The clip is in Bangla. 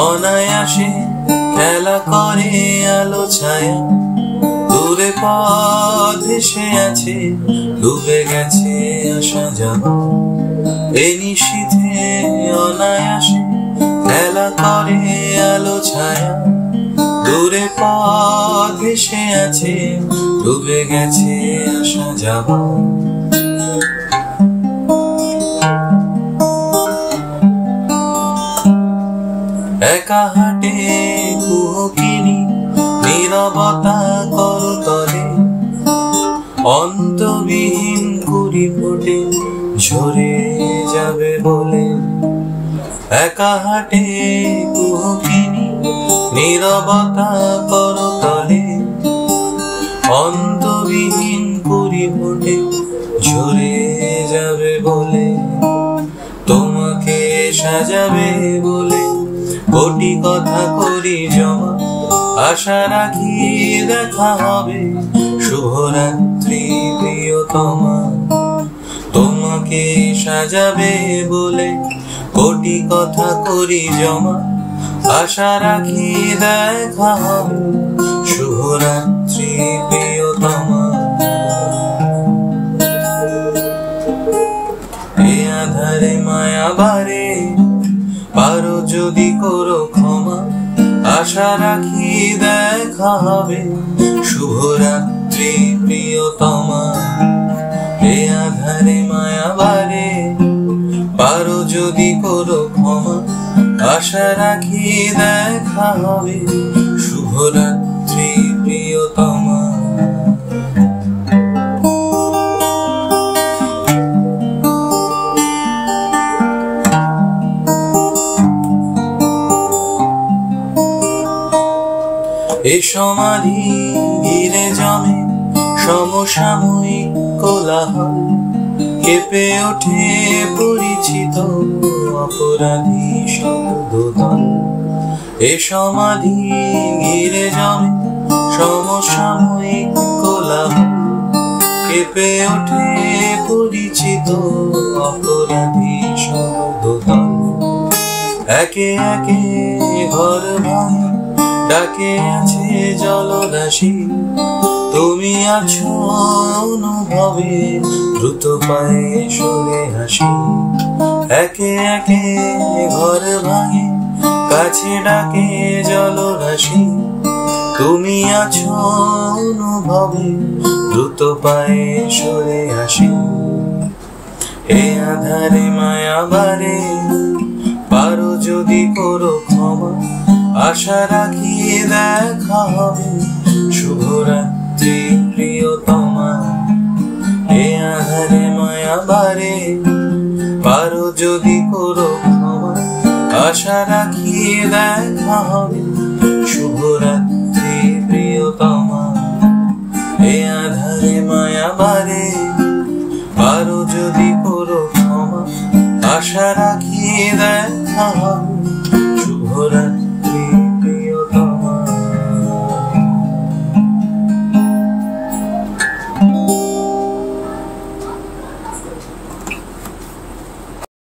অনায়াসে খেলা করে আলো ছায়া, দূরে পথ ভেসে আছে, ডুবে গেছে আসা যাওয়া। এই নিশীথে অনায়াসে খেলা করে আলো ছায়া, দূরে পথ ভেসে আছে, ডুবে গেছে আসা যাওয়া। একা হাটে কুহকিনী নীরবতা করতলে, অন্তবিহীন কুড়ি ফোটে ঝরে যাবে বলে। একা হাটে কুহকিনী নীরবতা করতলে, অন্তবিহীন কুড়ি ফোটে ঝরে যাবে বলে। তোমাকে সাজাবে বলে কোটি কথা করি জমা, আশা রাখি দেখা হবে, শুভরাত্রি প্রিয়তমা। তোমাকে সাজাবে বলে কোটি কথা করি জমা, আশা রাখি দেখা হবে, শুভরাত্রি প্রিয়তমা। এ আধারে মায়া বারে, পারো যদি করো ক্ষমা, আশা রাখি দেখা হবে, শুভরাত্রি প্রিয়তমা। এ আধারে মায়া বারে, পারো যদি করো ক্ষমা, আশা রাখি দেখা হবে, শুভরাত্রি প্রিয়তমা। এ সমাধি ঘিরে জমে সমসাময়িক কোলাহল, কেঁপে ওঠে পরিচিত অপরাধী শব্দদল। এ সমাধি ঘিরে জমে সমসাময়িক কোলাহল, কেঁপে ওঠে পরিচিত অপরাধী শব্দদল। একে একে ঘর ভাঙে, ডাকে আছে জলরাশি, তুমি আছো অনুভবে, দ্রুত পায়ে সরে হাসি। একে একে ঘর ভাঙে, কাছে ডাকে জলরাশি, তুমি আছো অনুভবে, দ্রুত পায়ে সরে হাসি। এ আধারে মায়া বারে, পারো যদি করো ক্ষমা, আশা রাখি দেখা হবে, শুভরাত্রি প্রিয়তমা। এ আধারে মায়া বারে, পারো যদি করো ক্ষমা, আশা রাখি দেখা হবে, শুভরাত্রি প্রিয়তমা। এ আধারে মায়া বারে, পারো যদি করো ক্ষমা, আশা রাখি দেখা হবে,